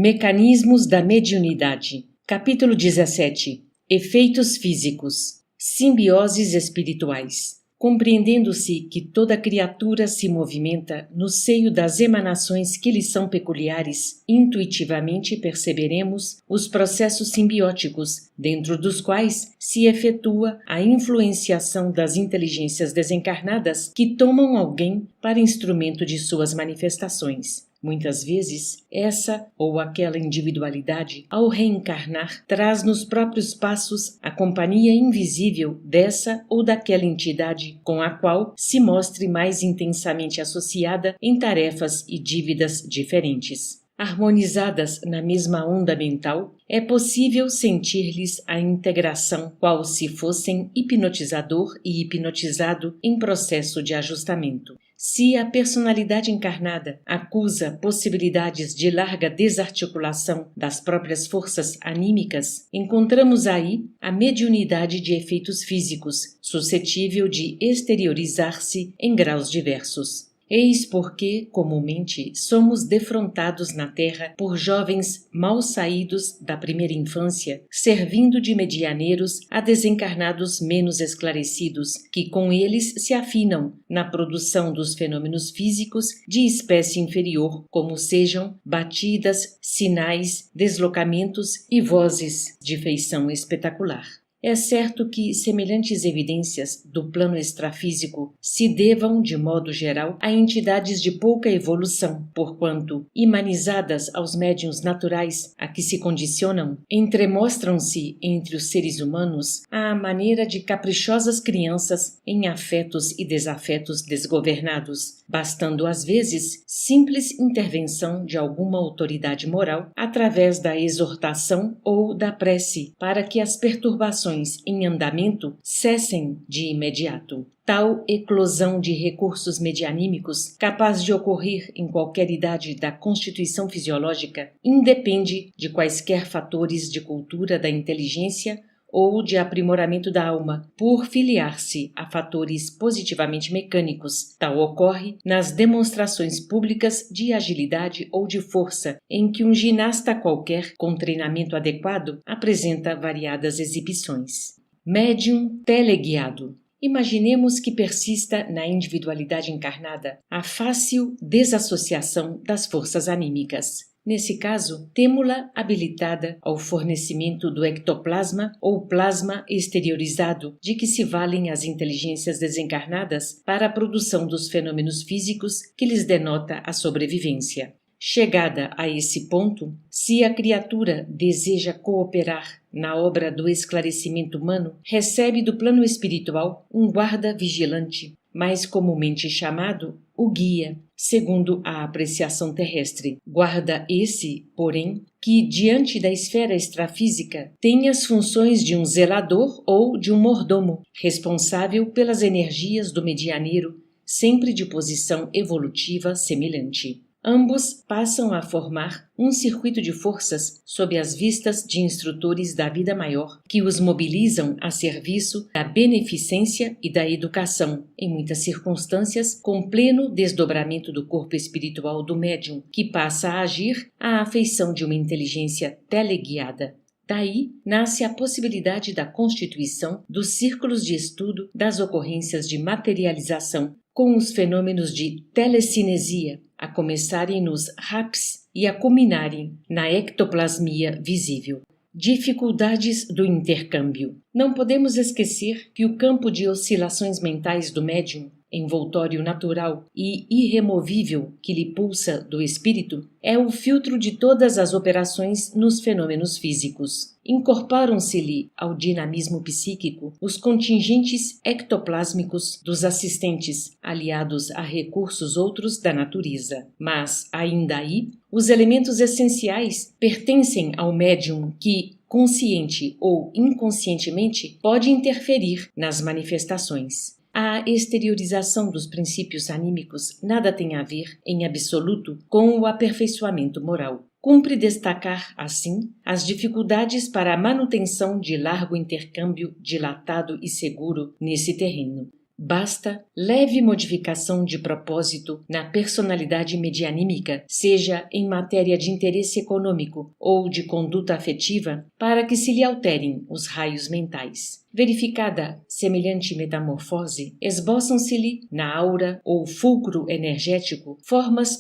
Mecanismos da mediunidade. Capítulo 17. Efeitos físicos. Simbioses espirituais. Compreendendo-se que toda criatura se movimenta no seio das emanações que lhe são peculiares, intuitivamente perceberemos os processos simbióticos, dentro dos quais se efetua a influenciação das inteligências desencarnadas que tomam alguém para instrumento de suas manifestações. Muitas vezes, essa ou aquela individualidade, ao reencarnar, traz nos próprios passos a companhia invisível dessa ou daquela entidade com a qual se mostre mais intensamente associada em tarefas e dívidas diferentes. Harmonizadas na mesma onda mental, é possível sentir-lhes a integração, qual se fossem hipnotizador e hipnotizado em processo de ajustamento. Se a personalidade encarnada acusa possibilidades de larga desarticulação das próprias forças anímicas, encontramos aí a mediunidade de efeitos físicos, suscetível de exteriorizar-se em graus diversos. Eis porque, comumente, somos defrontados na Terra por jovens mal saídos da primeira infância, servindo de medianeiros a desencarnados menos esclarecidos, que com eles se afinam na produção dos fenômenos físicos de espécie inferior, como sejam batidas, sinais, deslocamentos e vozes de feição espetacular. É certo que semelhantes evidências do plano extrafísico se devam, de modo geral, a entidades de pouca evolução, porquanto, imanizadas aos médiuns naturais a que se condicionam, entremostram-se entre os seres humanos à maneira de caprichosas crianças em afetos e desafetos desgovernados, bastando às vezes simples intervenção de alguma autoridade moral através da exortação ou da prece para que as perturbações em andamento cessem de imediato. Tal eclosão de recursos medianímicos, capaz de ocorrer em qualquer idade da constituição fisiológica, independe de quaisquer fatores de cultura da inteligência ou de aprimoramento da alma, por filiar-se a fatores positivamente mecânicos. Tal ocorre nas demonstrações públicas de agilidade ou de força, em que um ginasta qualquer, com treinamento adequado, apresenta variadas exibições. Médium teleguiado. Imaginemos que persista na individualidade encarnada a fácil desassociação das forças anímicas. Nesse caso, temo-la habilitada ao fornecimento do ectoplasma ou plasma exteriorizado de que se valem as inteligências desencarnadas para a produção dos fenômenos físicos que lhes denota a sobrevivência. Chegada a esse ponto, se a criatura deseja cooperar na obra do esclarecimento humano, recebe do plano espiritual um guarda vigilante, mais comumente chamado o guia, segundo a apreciação terrestre. Guarda esse, porém, que, diante da esfera extrafísica, tem as funções de um zelador ou de um mordomo, responsável pelas energias do medianeiro, sempre de posição evolutiva semelhante. Ambos passam a formar um circuito de forças sob as vistas de instrutores da vida maior, que os mobilizam a serviço da beneficência e da educação, em muitas circunstâncias com pleno desdobramento do corpo espiritual do médium, que passa a agir à afeição de uma inteligência teleguiada. Daí nasce a possibilidade da constituição dos círculos de estudo das ocorrências de materialização, com os fenômenos de telecinesia, a começarem nos RAPs e a culminarem na ectoplasmia visível. Dificuldades do intercâmbio. Não podemos esquecer que o campo de oscilações mentais do médium, envoltório natural e irremovível que lhe pulsa do espírito, é o filtro de todas as operações nos fenômenos físicos. Incorporam-se-lhe ao dinamismo psíquico os contingentes ectoplásmicos dos assistentes, aliados a recursos outros da natureza. Mas, ainda aí, os elementos essenciais pertencem ao médium que, consciente ou inconscientemente, pode interferir nas manifestações. A exteriorização dos princípios anímicos nada tem a ver, em absoluto, com o aperfeiçoamento moral. Cumpre destacar, assim, as dificuldades para a manutenção de largo intercâmbio dilatado e seguro nesse terreno. Basta leve modificação de propósito na personalidade medianímica, seja em matéria de interesse econômico ou de conduta afetiva, para que se lhe alterem os raios mentais. Verificada semelhante metamorfose, esboçam-se-lhe na aura ou fulcro energético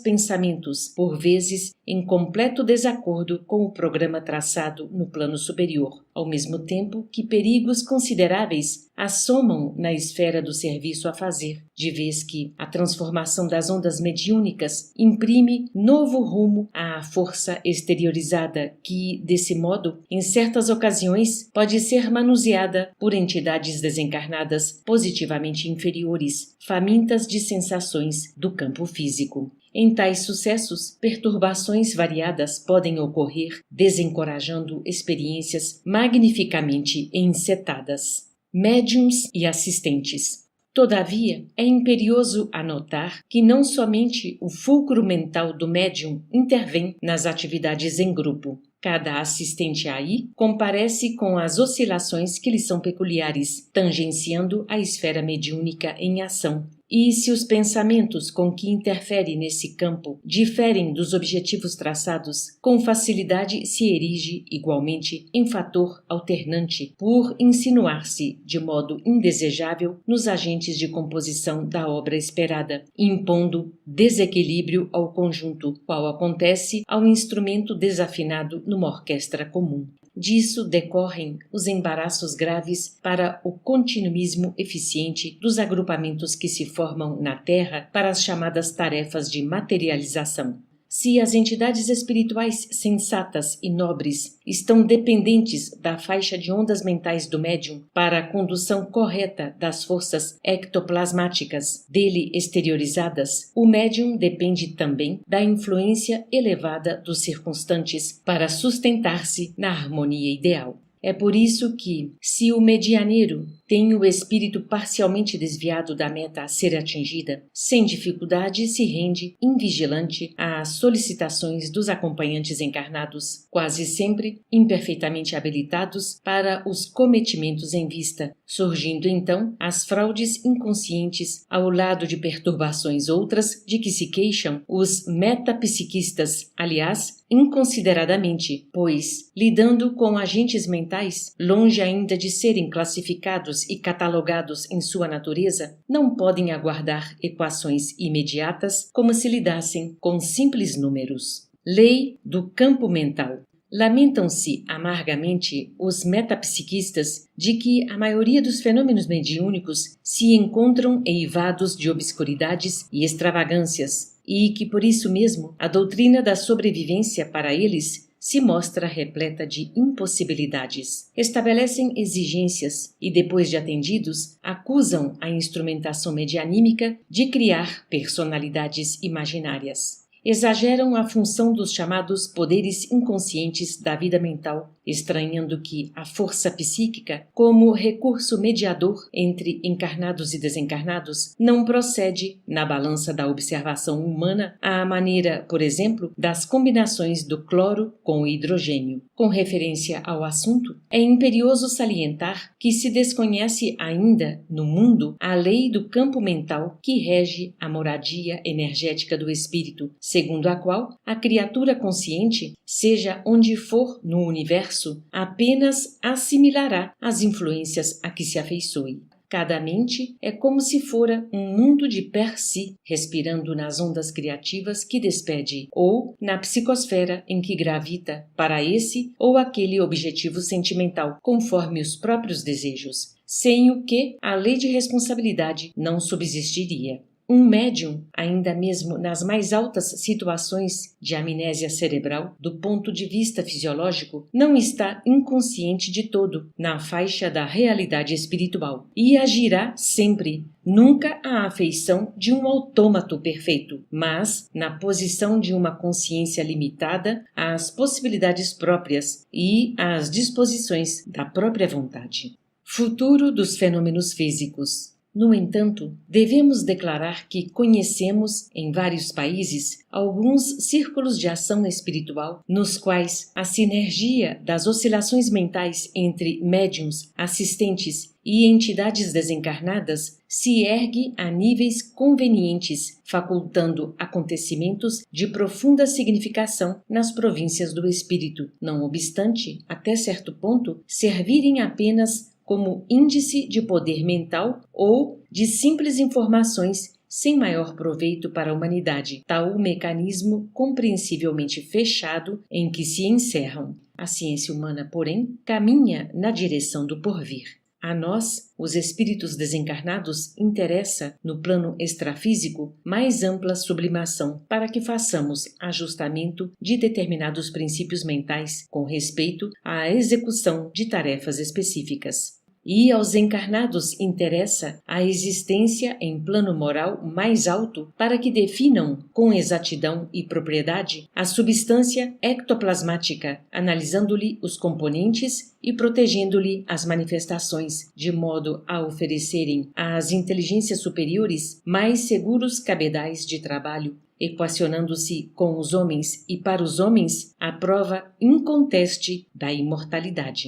pensamentos, por vezes em completo desacordo com o programa traçado no plano superior, ao mesmo tempo que perigos consideráveis assomam na esfera do serviço a fazer, de vez que a transformação das ondas mediúnicas imprime novo rumo à força exteriorizada que, desse modo, em certas ocasiões, pode ser manuseada por entidades desencarnadas positivamente inferiores, famintas de sensações do campo físico. Em tais sucessos, perturbações variadas podem ocorrer, desencorajando experiências magnificamente encetadas. Médiuns e assistentes. Todavia, é imperioso anotar que não somente o fulcro mental do médium intervém nas atividades em grupo. Cada assistente aí comparece com as oscilações que lhe são peculiares, tangenciando a esfera mediúnica em ação. E se os pensamentos com que interfere nesse campo diferem dos objetivos traçados, com facilidade se erige, igualmente, em fator alternante, por insinuar-se de modo indesejável nos agentes de composição da obra esperada, impondo desequilíbrio ao conjunto, qual acontece ao instrumento desafinado numa orquestra comum. Disso decorrem os embaraços graves para o continuismo eficiente dos agrupamentos que se formam na Terra para as chamadas tarefas de materialização. Se as entidades espirituais sensatas e nobres estão dependentes da faixa de ondas mentais do médium para a condução correta das forças ectoplasmáticas dele exteriorizadas, o médium depende também da influência elevada dos circunstantes para sustentar-se na harmonia ideal. É por isso que, se o medianeiro tem o espírito parcialmente desviado da meta a ser atingida, sem dificuldade se rende invigilante às solicitações dos acompanhantes encarnados, quase sempre imperfeitamente habilitados para os cometimentos em vista, surgindo então as fraudes inconscientes ao lado de perturbações outras de que se queixam os metapsiquistas, aliás, inconsideradamente, pois, lidando com agentes mentais, longe ainda de serem classificados e catalogados em sua natureza, não podem aguardar equações imediatas como se lidassem com simples números. Lei do campo mental. Lamentam-se amargamente os metapsiquistas de que a maioria dos fenômenos mediúnicos se encontram eivados de obscuridades e extravagâncias, e que por isso mesmo a doutrina da sobrevivência para eles se mostra repleta de impossibilidades. Estabelecem exigências e, depois de atendidos, acusam a instrumentação medianímica de criar personalidades imaginárias. Exageram a função dos chamados poderes inconscientes da vida mental, estranhando que a força psíquica, como recurso mediador entre encarnados e desencarnados, não procede, na balança da observação humana, à maneira, por exemplo, das combinações do cloro com o hidrogênio. Com referência ao assunto, é imperioso salientar que se desconhece ainda, no mundo, a lei do campo mental que rege a moradia energética do espírito, segundo a qual a criatura consciente, seja onde for no universo, apenas assimilará as influências a que se afeiçoe. Cada mente é como se fora um mundo de per si, respirando nas ondas criativas que despede, ou na psicosfera em que gravita para esse ou aquele objetivo sentimental, conforme os próprios desejos, sem o que a lei de responsabilidade não subsistiria. Um médium, ainda mesmo nas mais altas situações de amnésia cerebral, do ponto de vista fisiológico, não está inconsciente de todo na faixa da realidade espiritual e agirá sempre, nunca à afeição de um autômato perfeito, mas na posição de uma consciência limitada às possibilidades próprias e às disposições da própria vontade. Futuro dos fenômenos físicos. No entanto, devemos declarar que conhecemos, em vários países, alguns círculos de ação espiritual nos quais a sinergia das oscilações mentais entre médiuns, assistentes e entidades desencarnadas se ergue a níveis convenientes, facultando acontecimentos de profunda significação nas províncias do espírito, não obstante, até certo ponto, servirem apenas como índice de poder mental ou de simples informações sem maior proveito para a humanidade, tal o mecanismo compreensivelmente fechado em que se encerram. A ciência humana, porém, caminha na direção do porvir. A nós, os espíritos desencarnados, interessa, no plano extrafísico, mais ampla sublimação para que façamos ajustamento de determinados princípios mentais com respeito à execução de tarefas específicas. E aos encarnados interessa a existência em plano moral mais alto para que definam com exatidão e propriedade a substância ectoplasmática, analisando-lhe os componentes e protegendo-lhe as manifestações, de modo a oferecerem às inteligências superiores mais seguros cabedais de trabalho, equacionando-se com os homens e para os homens a prova inconteste da imortalidade.